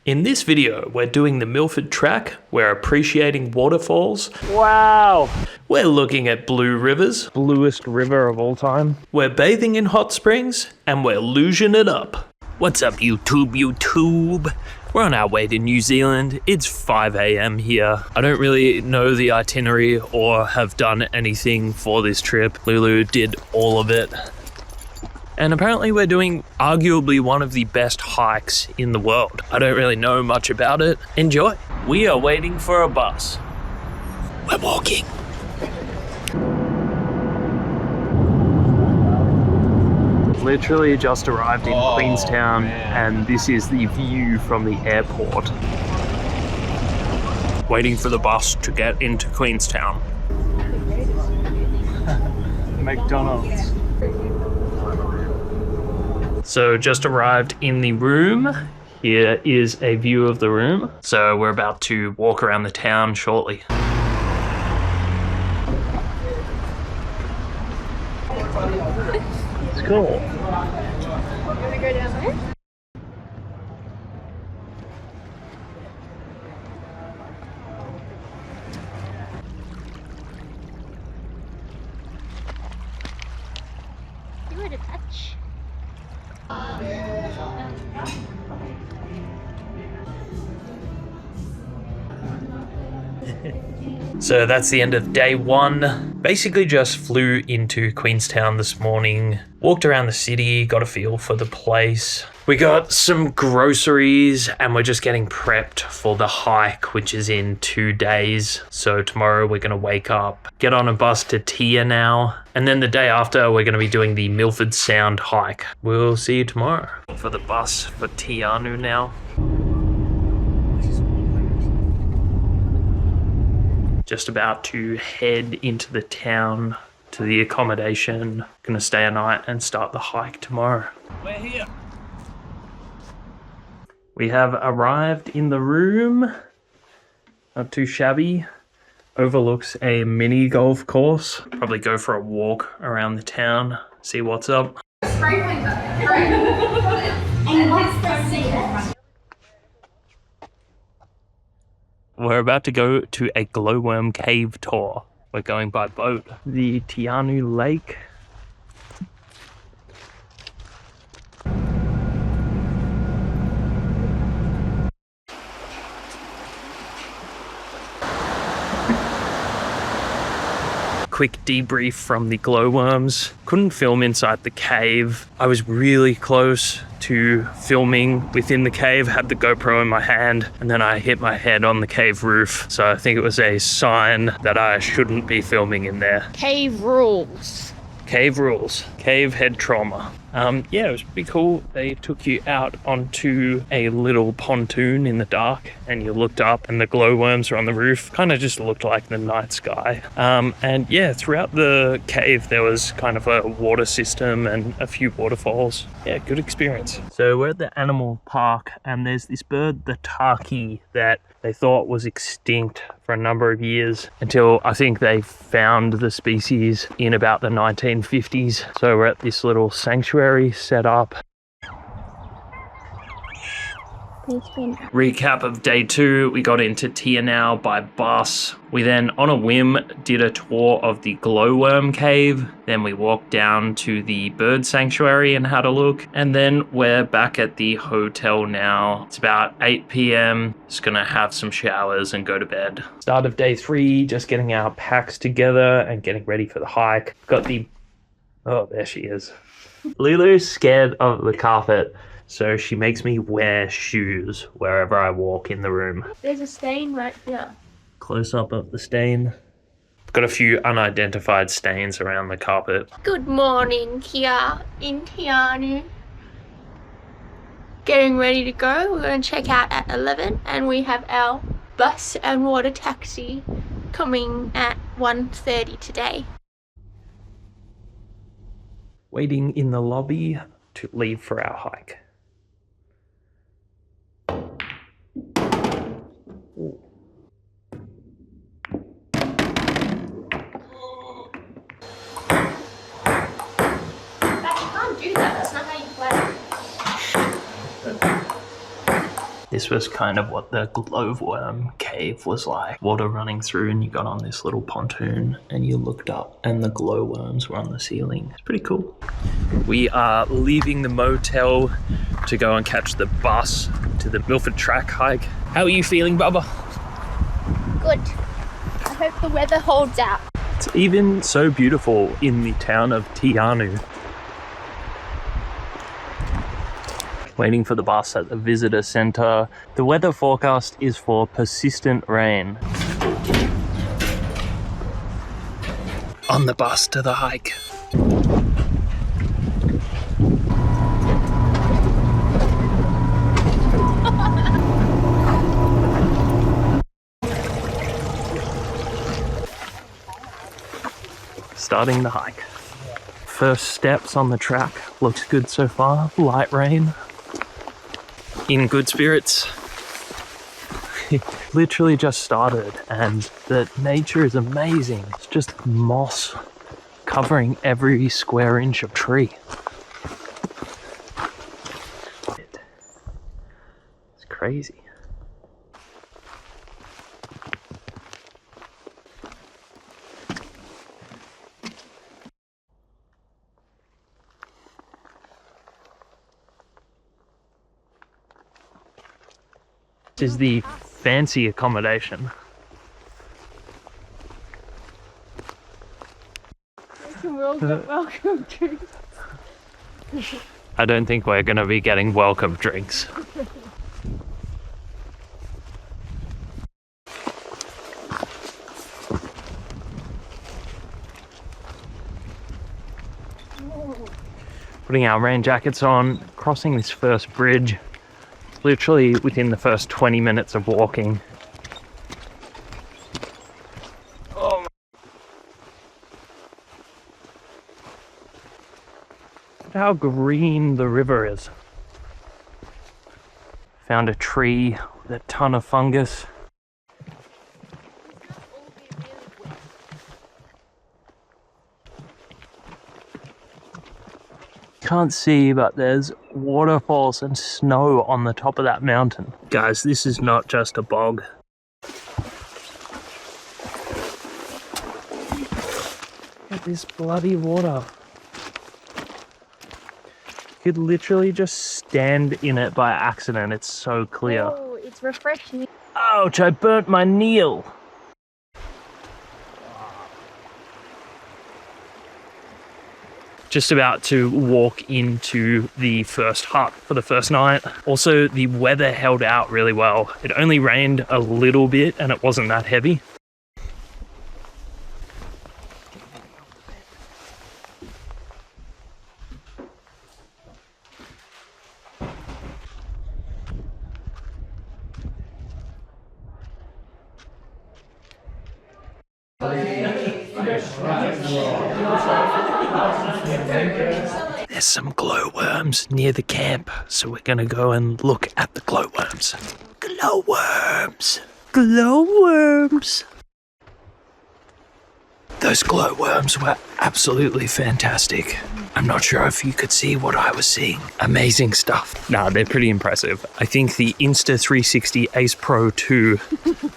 In this video, we're doing the Milford track, we're appreciating waterfalls, Wow! we're looking at blue rivers, Bluest river of all time. we're bathing in hot springs, and we're luging it up. What's up YouTube? We're on our way to New Zealand. It's 5 AM here. I don't really know the itinerary or have done anything for this trip. Lulu did all of it. And apparently we're doing arguably one of the best hikes in the world. I don't really know much about it. Enjoy. We are waiting for a bus. We're walking. Literally just arrived in Queenstown, and this is the view from the airport. Waiting for the bus to get into Queenstown. McDonald's. So just arrived in the room. Here is a view of the room. So we're about to walk around the town shortly. It's cool. You want to go down there? Give it a touch. So that's the end of day one. Basically just flew into Queenstown this morning, walked around the city, got a feel for the place. We got some groceries and we're just getting prepped for the hike, which is in 2 days. So tomorrow we're gonna wake up, get on a bus to Te Anau, and then the day after we're gonna be doing the Milford Sound hike. We'll see you tomorrow. For the bus for Te Anau now. Just about to head into the town to the accommodation. Gonna stay a night and start the hike tomorrow. We're here. We have arrived in the room. Not too shabby. Overlooks a mini golf course. Probably go for a walk around the town, see what's up. We're about to go to a glowworm cave tour. We're going by boat. The Te Anau Lake. Quick debrief from the glowworms. Couldn't film inside the cave. I was really close to filming within the cave, had the GoPro in my hand, and then I hit my head on the cave roof. So I think it was a sign that I shouldn't be filming in there. Cave rules. Cave rules. Cave head trauma. Yeah, it was pretty cool. They took you out onto a little pontoon in the dark and you looked up and the glowworms were on the roof. Kind of just looked like the night sky. And yeah, throughout the cave there was kind of a water system and a few waterfalls. Yeah, good experience. So we're at the animal park and there's this bird, the turkey, that they thought was extinct for a number of years until I think they found the species in about the 1950s. So we're at this little sanctuary set up. Recap of day 2, we got into Te Anau by bus. We then, on a whim, did a tour of the glowworm cave. Then we walked down to the bird sanctuary and had a look. And then we're back at the hotel now. It's about 8 PM. Just gonna have some showers and go to bed. Start of day 3, just getting our packs together and getting ready for the hike. Got the... Oh, there she is. Lulu's scared of the carpet, so she makes me wear shoes wherever I walk in the room. There's a stain right here. Close up of the stain. Got a few unidentified stains around the carpet. Good morning here in Te Anau. Getting ready to go. We're going to check out at 11 and we have our bus and water taxi coming at 1:30 today. Waiting in the lobby to leave for our hike. Ooh. This was kind of what the glowworm cave was like. Water running through and you got on this little pontoon and you looked up and the glowworms were on the ceiling. It's pretty cool. We are leaving the motel to go and catch the bus to the Milford track hike. How are you feeling, Bubba? Good. I hope the weather holds out. It's even so beautiful in the town of Te Anau. Waiting for the bus at the visitor centre. The weather forecast is for persistent rain. On the bus to the hike. Starting the hike. First steps on the track. Looks good so far. Light rain. In good spirits. Literally just started and the nature is amazing. It's just moss covering every square inch of tree. It's crazy. This is the fancy accommodation. We'll get welcome drinks. I don't think we're going to be getting welcome drinks. Putting our rain jackets on, crossing this first bridge. Literally within the first 20 minutes of walking. Oh my. Look how green the river is. Found a tree with a ton of fungus. Can't see, but there's waterfalls and snow on the top of that mountain. Guys, this is not just a bog. Look at this bloody water. You could literally just stand in it by accident. It's so clear. Oh, it's refreshing. Ouch, I burnt my nail. Just about to walk into the first hut for the first night. Also, the weather held out really well. It only rained a little bit and it wasn't that heavy. There's some glowworms near the camp, so we're gonna go and look at the glowworms. Glowworms! Glowworms! Those glowworms were absolutely fantastic. I'm not sure if you could see what I was seeing. Amazing stuff. Nah, they're pretty impressive. I think the Insta360 Ace Pro 2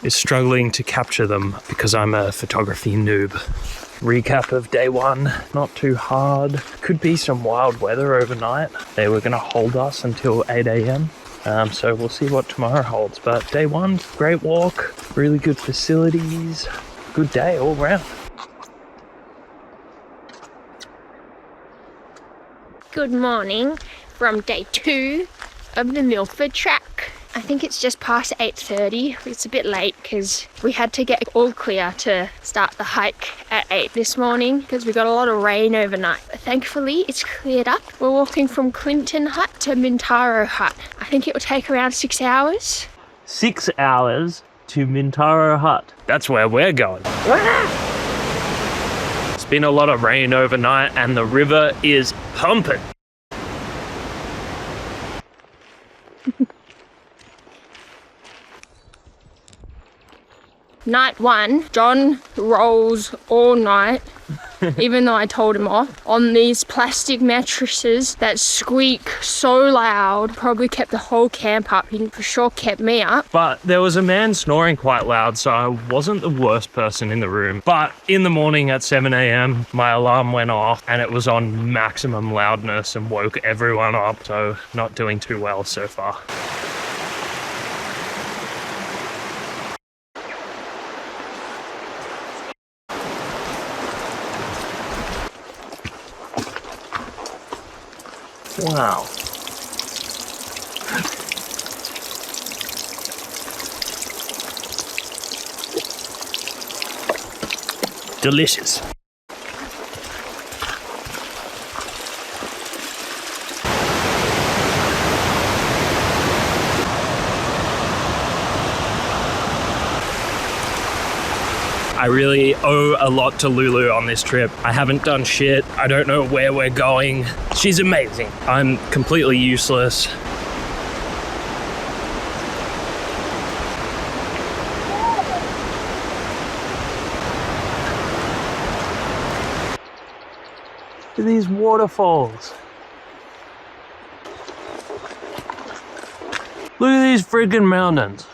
is struggling to capture them because I'm a photography noob. Recap of day one, not too hard. Could be some wild weather overnight. They were gonna hold us until 8 a.m. So we'll see what tomorrow holds. But day one, great walk, really good facilities, good day all round. Good morning from day 2 of the Milford track. I think it's just past 8:30. It's a bit late because we had to get all clear to start the hike at 8 this morning because we got a lot of rain overnight. But thankfully, it's cleared up. We're walking from Clinton Hut to Mintaro Hut. I think it will take around 6 hours. 6 hours to Mintaro Hut. That's where we're going. It's been a lot of rain overnight and the river is pumping. Night 1, John rolls all night even though I told him off, on these plastic mattresses that squeak so loud. Probably kept the whole camp up. He for sure kept me up. But there was a man snoring quite loud, so I wasn't the worst person in the room. But in the morning at 7 a.m, my alarm went off and it was on maximum loudness and woke everyone up. So not doing too well so far. Wow. Delicious. I really owe a lot to Lulu on this trip. I haven't done shit. I don't know where we're going. She's amazing. I'm completely useless. Look at these waterfalls. Look at these freaking mountains.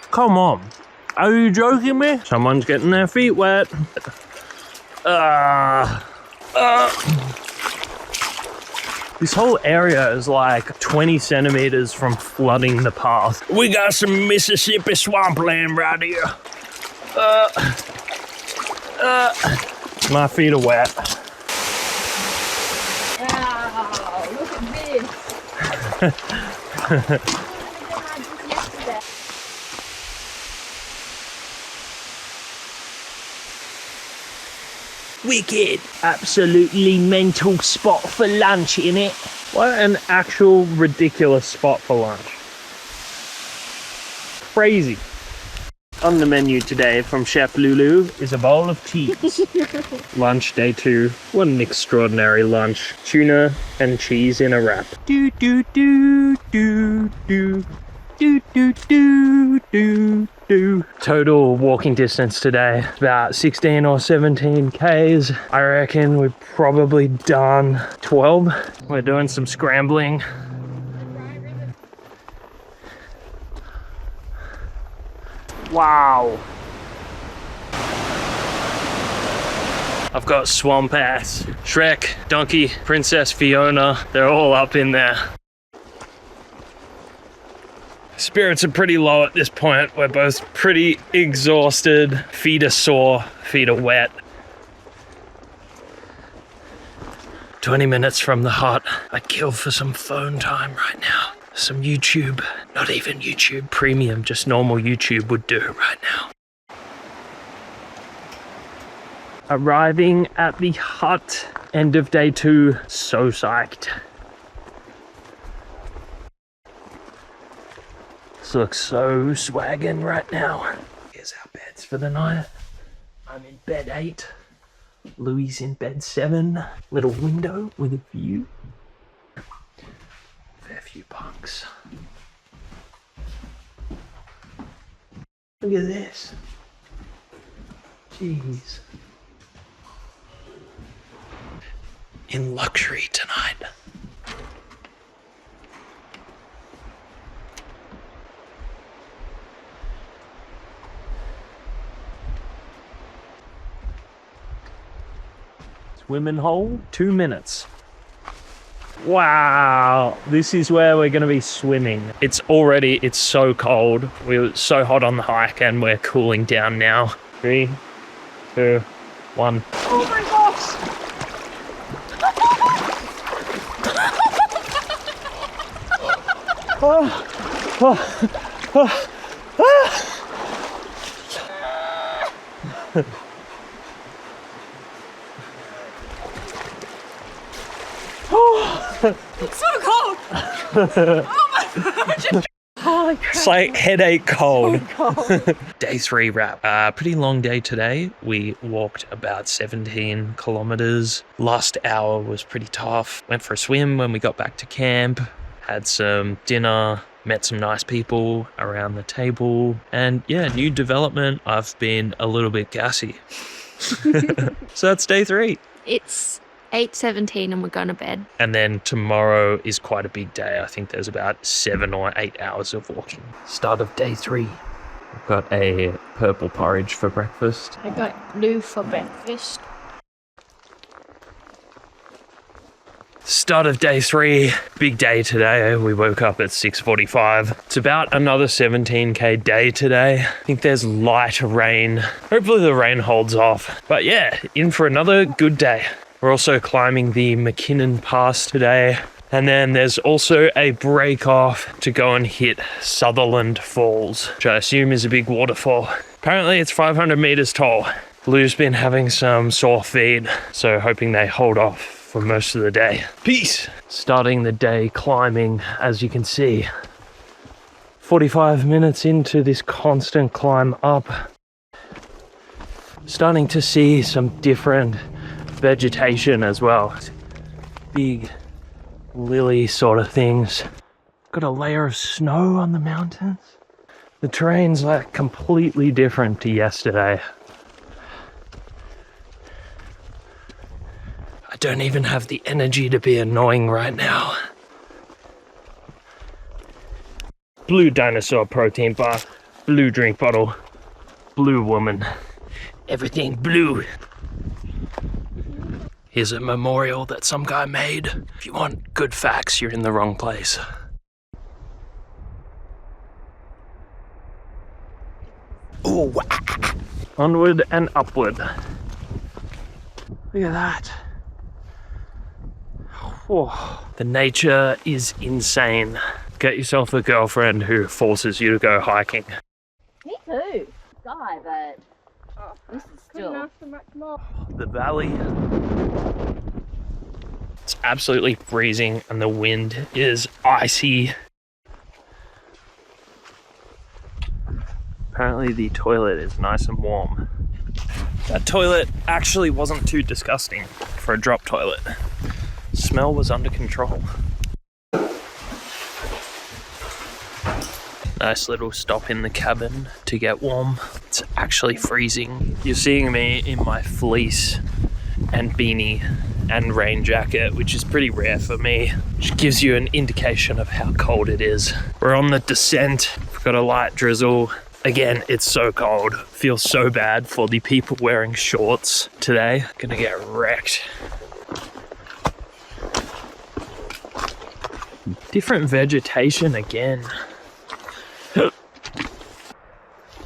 Come on. Are you joking me? Someone's getting their feet wet. This whole area is like 20 centimeters from flooding the path. We got some Mississippi swampland right here. My feet are wet. Wow, look at this. Wicked. Absolutely mental spot for lunch, innit? What an actual ridiculous spot for lunch. Crazy. On the menu today from Chef Lulu is a bowl of cheese. Lunch day 2. What an extraordinary lunch. Tuna and cheese in a wrap. Do do do do do do do do do do. Total walking distance today about 16 or 17 k's. I reckon we've probably done 12. We're doing some scrambling. Wow. I've got Swamp Ass, Shrek, Donkey, Princess Fiona. They're all up in there. Spirits are pretty low at this point. We're both pretty exhausted. Feet are sore, feet are wet. 20 minutes from the hut. I'd kill for some phone time right now. Some YouTube, not even YouTube Premium, just normal YouTube would do right now. Arriving at the hut, end of day 2, so psyched. This looks so swaggin' right now. Here's our beds for the night. I'm in bed 8. Louis in bed 7. Little window with a view. Fair few punks. Look at this. Jeez. In luxury tonight. Swimming hole, 2 minutes. Wow, this is where we're gonna be swimming. It's so cold. We were so hot on the hike and we're cooling down now. 3, 2, 1. Oh my gosh! It's so cold! Oh my god! It's like headache cold. So cold. Day 3 wrap. Pretty long day today. We walked about 17 kilometers. Last hour was pretty tough. Went for a swim when we got back to camp. Had some dinner. Met some nice people around the table. And yeah, new development. I've been a little bit gassy. So that's day 3. It's 8:17 and we're going to bed. And then tomorrow is quite a big day. I think there's about 7 or 8 hours of walking. Start of day 3. We've got a purple porridge for breakfast. I got blue for breakfast. Start of day 3. Big day today. We woke up at 6:45. It's about another 17k day today. I think there's light rain. Hopefully the rain holds off. But yeah, in for another good day. We're also climbing the McKinnon Pass today. And then there's also a break off to go and hit Sutherland Falls, which I assume is a big waterfall. Apparently it's 500 meters tall. Blue's been having some sore feet, so hoping they hold off for most of the day. Peace! Starting the day climbing, as you can see. 45 minutes into this constant climb up. Starting to see some different vegetation as well. Big lily sort of things. Got a layer of snow on the mountains. The terrain's like completely different to yesterday. I don't even have the energy to be annoying right now. Blue dinosaur protein bar, blue drink bottle, blue woman. Everything blue. Here's a memorial that some guy made. If you want good facts, you're in the wrong place. Ooh. Onward and upward. Look at that. Oh, the nature is insane. Get yourself a girlfriend who forces you to go hiking. Me too. Guy, but this is still. The valley. It's absolutely freezing and the wind is icy. Apparently the toilet is nice and warm. That toilet actually wasn't too disgusting for a drop toilet. Smell was under control. Nice little stop in the cabin to get warm. It's actually freezing. You're seeing me in my fleece and beanie and rain jacket, which is pretty rare for me, which gives you an indication of how cold it is. We're on the descent. We've got a light drizzle. Again, it's so cold. Feels so bad for the people wearing shorts today. Gonna get wrecked. Different vegetation again.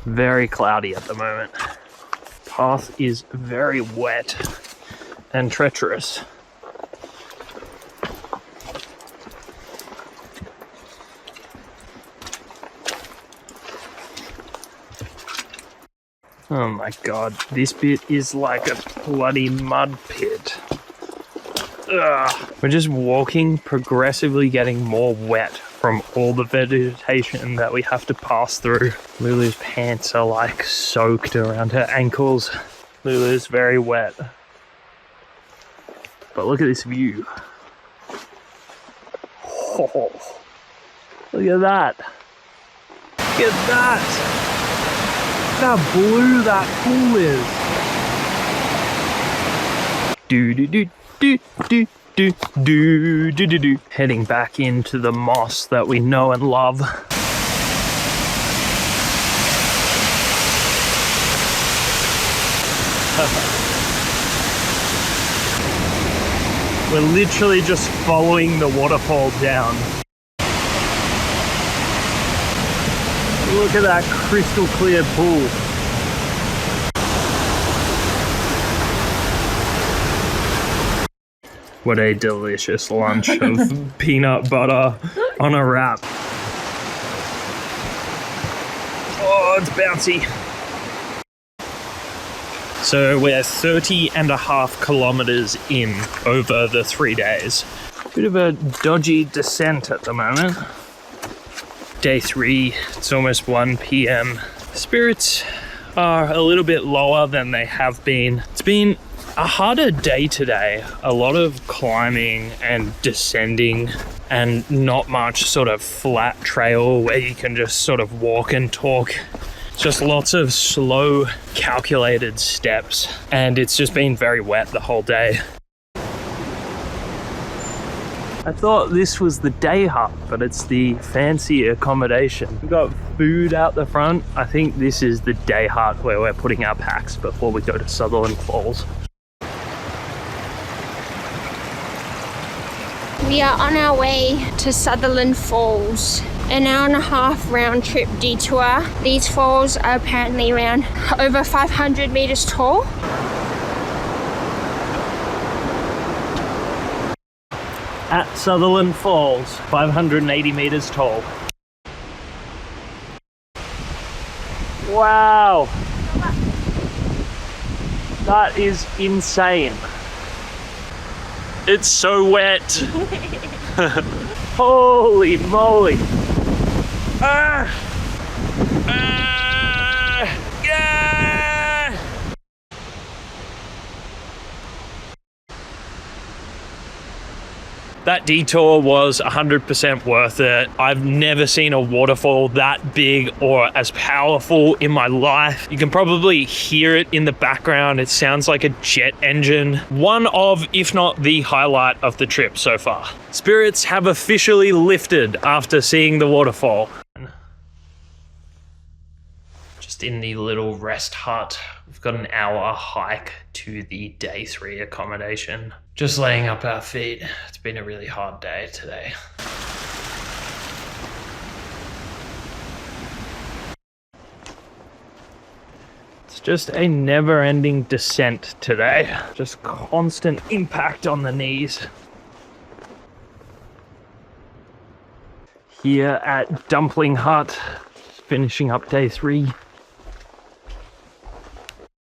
Very cloudy at the moment. Path is very wet and treacherous. Oh my god, this bit is like a bloody mud pit. Ugh. We're just walking, progressively getting more wet from all the vegetation that we have to pass through. Lulu's pants are like soaked around her ankles. Lulu's very wet. But look at this view. Oh, look at that. Look at that. Look how blue that pool is. Do do do do do do do do do do. Heading back into the moss that we know and love. We're literally just following the waterfall down. Look at that crystal clear pool. What a delicious lunch of peanut butter on a wrap. Oh, it's bouncy. So we're 30.5 kilometers in over the 3 days. Bit of a dodgy descent at the moment. Day 3, it's almost 1 p.m. Spirits are a little bit lower than they have been. It's been a harder day today. A lot of climbing and descending and not much sort of flat trail where you can just sort of walk and talk Just lots of slow, calculated steps, and it's just been very wet the whole day. I thought this was the day hut, but it's the fancy accommodation. We've got food out the front. I think this is the day hut where we're putting our packs before we go to Sutherland Falls. We are on our way to Sutherland Falls. An hour and a half round trip detour. These falls are apparently around over 500 meters tall. At Sutherland Falls, 580 meters tall. Wow! That is insane. It's so wet. Holy moly. Ah! Ah! Yeah! That detour was 100% worth it. I've never seen a waterfall that big or as powerful in my life. You can probably hear it in the background. It sounds like a jet engine. One of, if not the highlight of the trip so far. Spirits have officially lifted after seeing the waterfall. Just in the little rest hut. We've got an hour hike to the day 3 accommodation. Just laying up our feet. It's been a really hard day today. It's just a never-ending descent today. Just constant impact on the knees. Here at Dumpling Hut, finishing up day 3.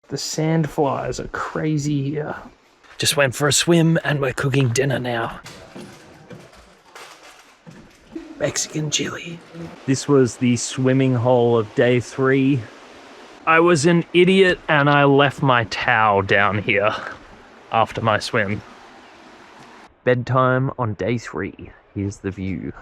The sandflies are crazy here. Just went for a swim and we're cooking dinner now. Mexican chili. This was the swimming hole of day 3. I was an idiot and I left my towel down here after my swim. Bedtime on day 3. Here's the view.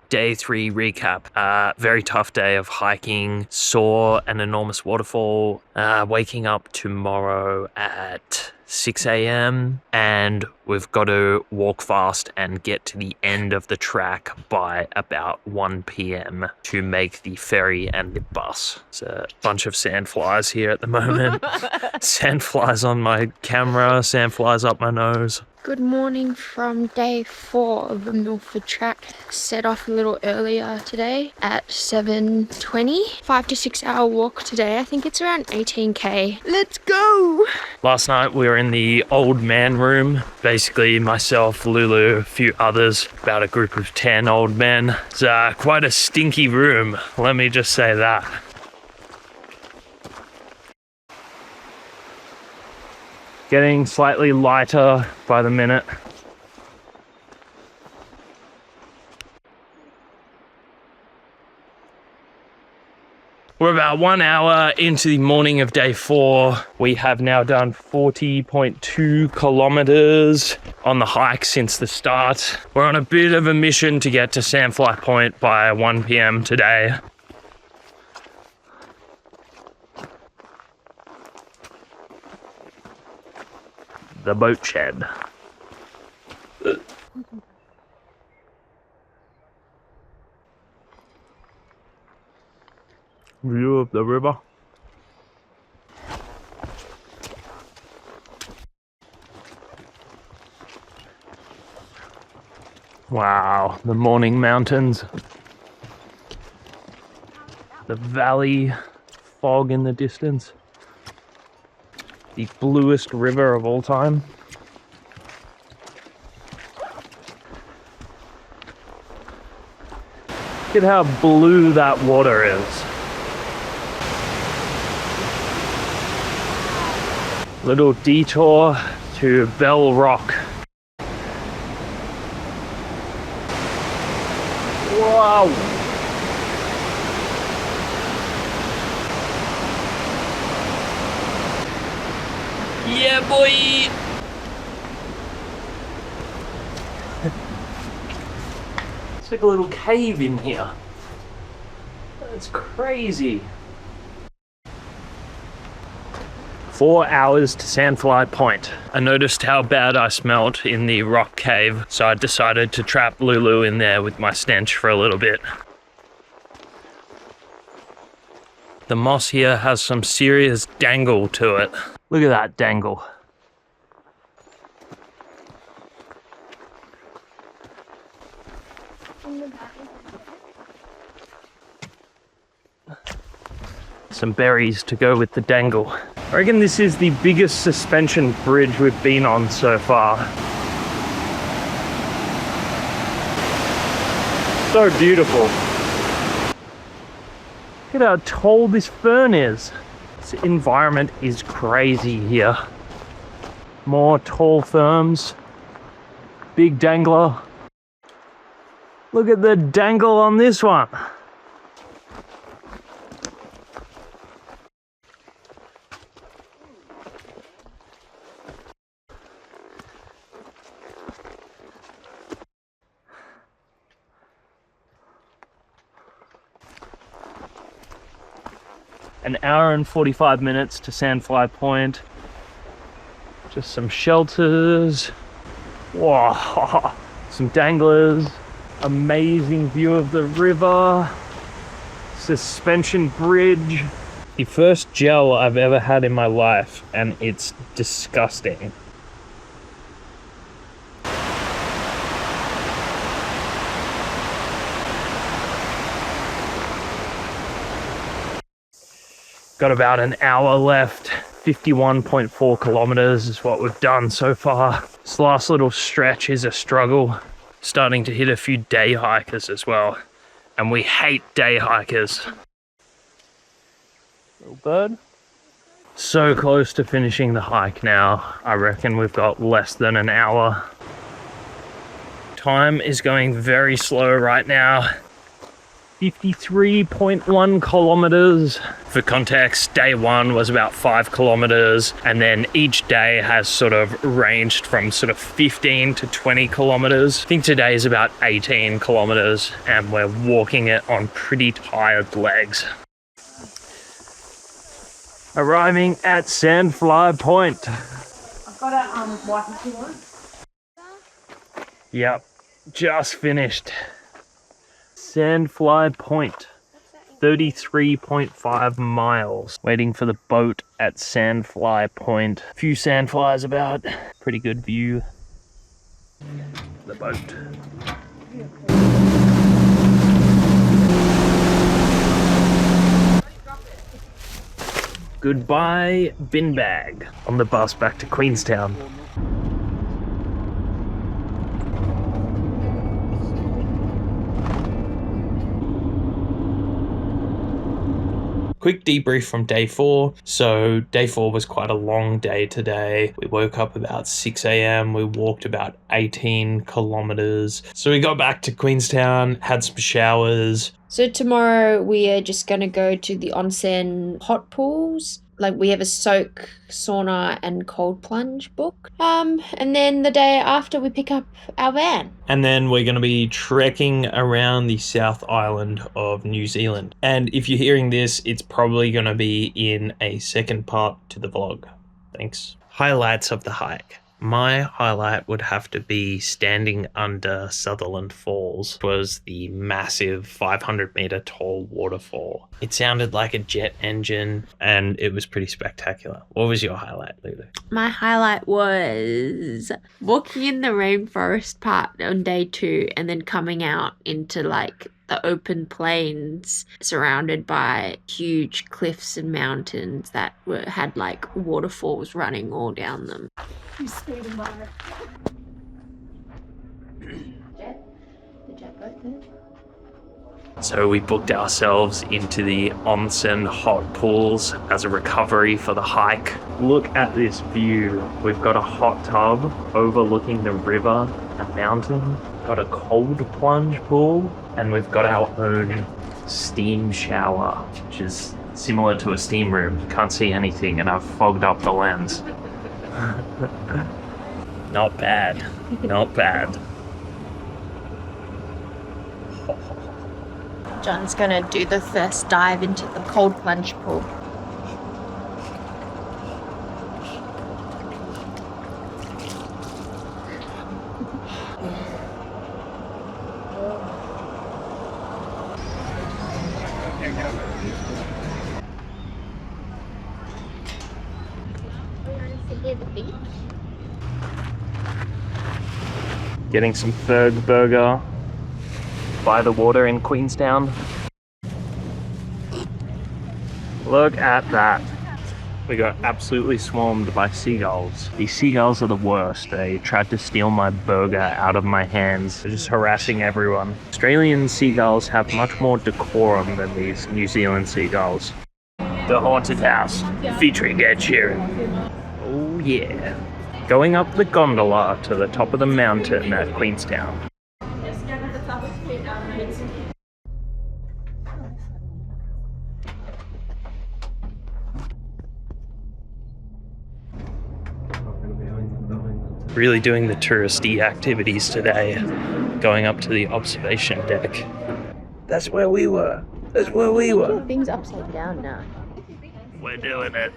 Day 3 recap. Very tough day of hiking. Saw an enormous waterfall. Waking up tomorrow at 6 a.m. and we've got to walk fast and get to the end of the track by about 1 p.m. to make the ferry and the bus. There's a bunch of sandflies here at the moment. Sandflies on my camera, sandflies up my nose. Good morning from day 4 of the Milford track. Set off a little earlier today at 7:20. 5 to 6 hour walk today. I think it's around 18k. Let's go! Last night we were in the old man room. Basically myself, Lulu, a few others, about a group of 10 old men. It's quite a stinky room, let me just say that. Getting slightly lighter by the minute. We're about 1 hour into the morning of day 4. We have now done 40.2 kilometers on the hike since the start. We're on a bit of a mission to get to Sandfly Point by 1 p.m. today. The boat shed. View of the river. Wow, the morning mountains. The valley, fog in the distance. The bluest river of all time. Look at how blue that water is. Little detour to Bell Rock. Wow! Yeah, boy! It's like a little cave in here. That's crazy. 4 hours to Sandfly Point. I noticed how bad I smelt in the rock cave, so I decided to trap Lulu in there with my stench for a little bit. The moss here has some serious dangle to it. Look at that dangle. Some berries to go with the dangle. I reckon this is the biggest suspension bridge we've been on so far. So beautiful. Look at how tall this fern is. This environment is crazy here. More tall ferns. Big dangler. Look at the dangle on this one. An hour and 45 minutes to Sandfly Point. Just some shelters. Wow, some danglers. Amazing view of the river. Suspension bridge. The first gel I've ever had in my life, and it's disgusting. Got about an hour left. 51.4 kilometers is what we've done so far. This last little stretch is a struggle. Starting to hit a few day hikers as well. And we hate day hikers. Little bird. So close to finishing the hike now. I reckon we've got less than an hour. Time is going very slow right now. 53.1 kilometers. For context, day one was about 5 kilometers, and then each day has sort of ranged from sort of 15 to 20 kilometers. I think today is about 18 kilometers, and we're walking it on pretty tired legs. Arriving at Sandfly Point. I've got a wipe if you want. Yep, just finished. Sandfly Point, 33.5 miles. Waiting for the boat at Sandfly Point. A few sandflies about. Pretty good view. The boat. Goodbye, bin bag. On the bus back to Queenstown. Quick debrief from day 4. So day 4 was quite a long day today. We woke up about 6 a.m. We walked about 18 kilometers. So we got back to Queenstown, had some showers. So tomorrow we are just going to go to the onsen hot pools. Like we have a soak, sauna and cold plunge booked. And then the day after we pick up our van. And then we're going to be trekking around the South Island of New Zealand. And if you're hearing this, it's probably going to be in a second part to the vlog. Thanks. Highlights of the hike. My highlight would have to be standing under Sutherland Falls. It was the massive 500-meter tall waterfall. It sounded like a jet engine and it was pretty spectacular. What was your highlight, Lulu? My highlight was walking in the rainforest part on day 2 and then coming out into like the open plains surrounded by huge cliffs and mountains that had like waterfalls running all down them. You speeding by. Jet? The jet boat there? So we booked ourselves into the onsen hot pools as a recovery for the hike. Look at this view. We've got a hot tub overlooking the river, a mountain, got a cold plunge pool, and we've got our own steam shower, which is similar to a steam room. Can't see anything and I've fogged up the lens. Not bad, not bad. John's gonna do the first dive into the cold plunge pool. Getting some Ferg burger by the water in Queenstown. Look at that. We got absolutely swarmed by seagulls. These seagulls are the worst. They tried to steal my burger out of my hands. They're just harassing everyone. Australian seagulls have much more decorum than these New Zealand seagulls. The Haunted House, featuring Ed Sheeran. Oh yeah. Going up the gondola to the top of the mountain at Queenstown. Really doing the touristy activities today. Going up to the observation deck. That's where we were. That's where we were. Things upside down now. We're doing it.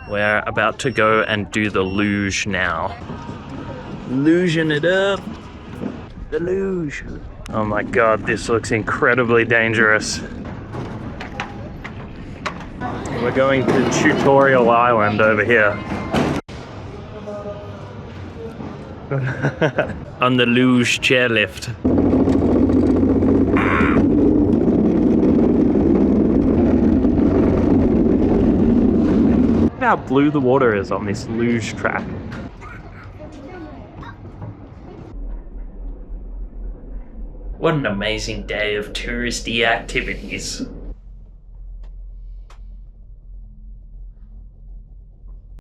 We're about to go and do the luge now. Luging it up. The luge. Oh my god, this looks incredibly dangerous. We're going to Tutorial Island over here. On the luge chairlift. Look how blue the water is on this luge track. What an amazing day of touristy activities.